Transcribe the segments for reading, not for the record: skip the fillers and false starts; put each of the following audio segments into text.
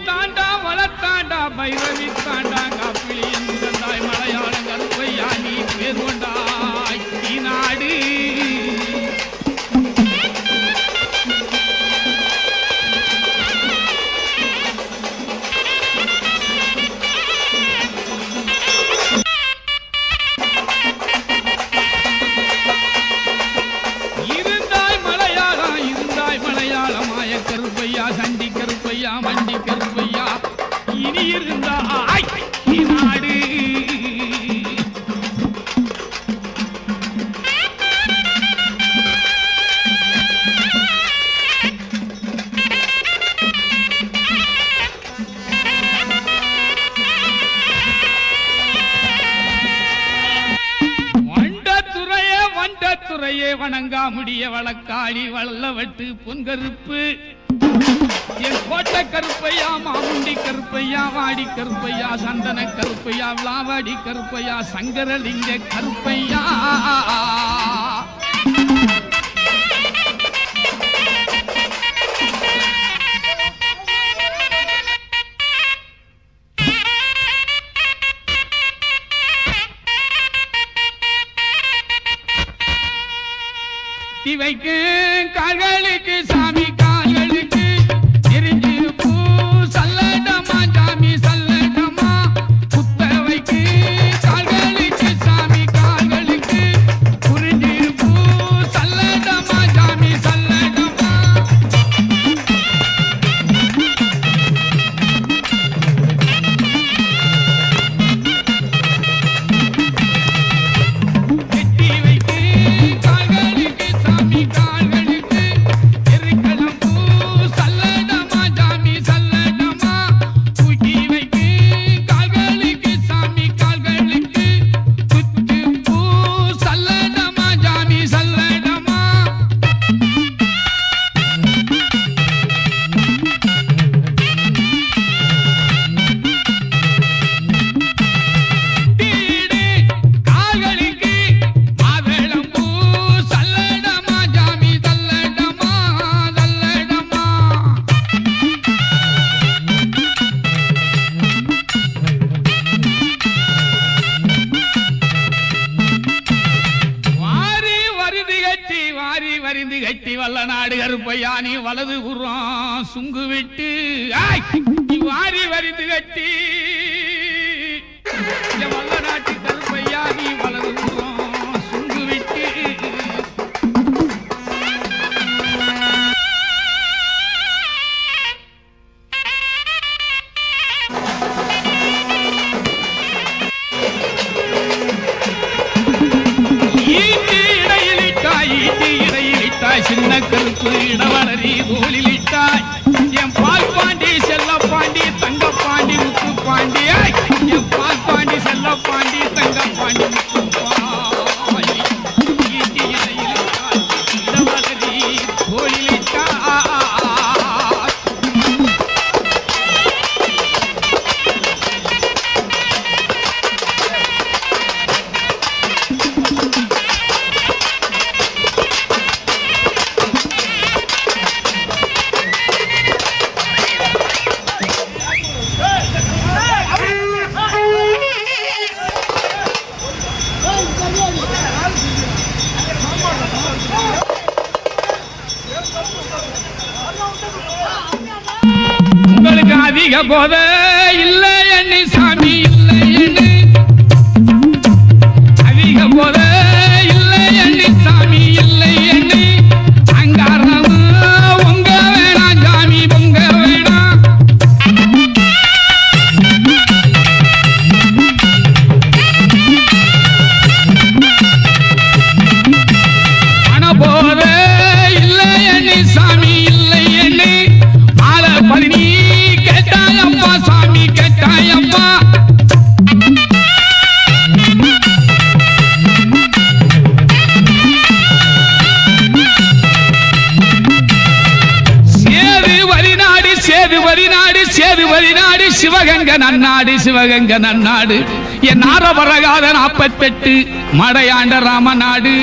தாண்டா வளத்தாண்டா பைரவி தாண்டா காப்பிளி என்றாய் மலையாள கருப்பையா நீ பேர் கொண்டாய் நாடு கருப்பையா சண்டி கருப்பையா மண்டி கருப்பையா இனி இருந்தா நாடு வண்டத்துறையே வணங்கா முடிய வழக்காளி வள்ளவட்டு பொன்கருப்பு என் கோட்டை கருப்பையா மாமுண்டி கருப்பையா வாடி கருப்பையா சந்தன கருப்பையா விளாவாடி கருப்பையா சங்கரலிங்க கருப்பையா இவைக்கு கால்களுக்கு சாமி கால்களுக்கு எரிஞ்சு பூ சல்லடமா சாமி சல்லடமா குத்தவைக்கு கால்களுக்கு சாமி கால்களுக்கு புரிஞ்சு பூ சல்லடமா சாமி சல்லடமா கெட்டி வைக்கு கால்களுக்கு சாமி கால்களுக்கு எரிக்கலாம் பூ சல்லடமா சாமி சல்லடமா தூக்கி வைக்கு கால்களுக்கு சாமி கால்களுக்கு குத்து பூ சல்லடமா சாமி சல்லடமா தீடு கால்களுக்கு மாவேளம் பூ சல்லடமா சாமி சல்லடமா சல்லடமா வாரி வரிந்து கட்டி வல்ல நாடு கருப்பையா நீ வலது புறம் சுங்கு விட்டு நீ வாரி வரிந்து கட்டி வல்ல நாட்டு கருப்பையா நீ வலது புறம் சுங்கு விட்டு இடையிலிட்டாய் சின்ன கருப்பு இடவளரி தோளிலிட்டாய் என் பால் பாண்டி செல்ல பாண்டி தங்க பாண்டி முத்து பாண்டி என் பால் பாண்டி செல்ல பாண்டி தங்க பாண்டி முத்து பாண்டி இடையிலிட்டாய் இடவளரி தோளிலிட்டாய் உங்களுக்கு அதிக போத இல்லை எண்ணி சாமி இல்லை எண்ணு அதிக போத இல்லை எண்ணி சாமி இல்லை எண்ணு அங்காரம் உங்க வேணாம் சாமி பொங்க வேணாம் பண போத இல்லை எண்ணி சாமி இல்லை எண்ணு மாலை பதினி கேட்டாயப்பா சாமி கேட்டாயப்பா சேதுவரிநாடு சிவகங்க நன்னாடு சிவகங்க நன்னாடு என் ஆரபரகாத 48 மடையாண்ட ராமநாடு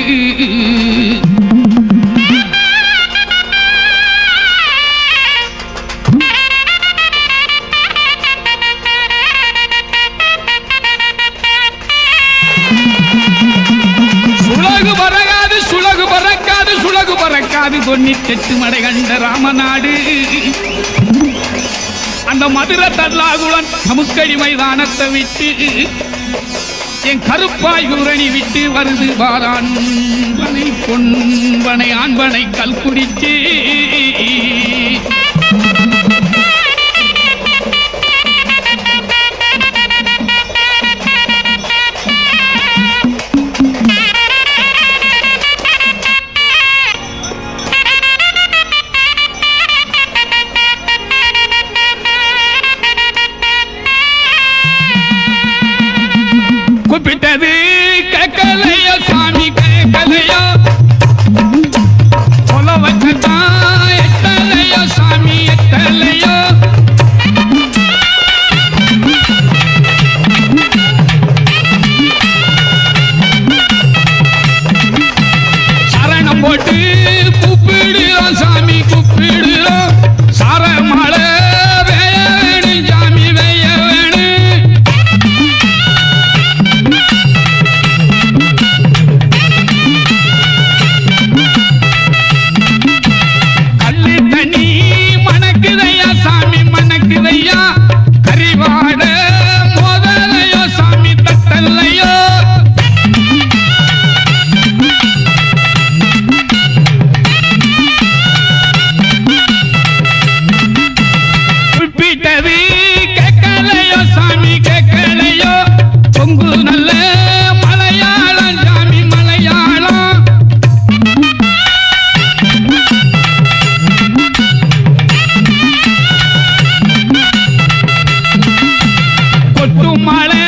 98 மடை கண்ட ராமநாடு அந்த மதுரை தல்லாகுளன் சமுக்கடி மைதானத்தை விட்டு என் கருப்பாய் ஊரணி விட்டு வருது வாரான் பொன்பனை ஆண்பனை கல்குடிச்சு கூப்பிட்டது கேட்கலையோ சாமி கேட்கலையோ சொல்ல வச்சதான் எட்டலையோ சாமி எட்டலையோ சரணம் போட்டு கூப்பிடுறோம் சாமி கூப்பிடுறோம் சார மழை வேணும் சாமி வெய்ய வேணும் கல்லு தண்ணி மணக்குதையா சாமி மணக்குதையா கரிவாட மோதலையோ சாமி தட்டல்லையோ குறிப்பிட்டது கேட்கலையோ சாமி கேட்கலையோ பொங்கு நல்ல மலையாளம் சாமி மலையாளம் கொட்டு மலை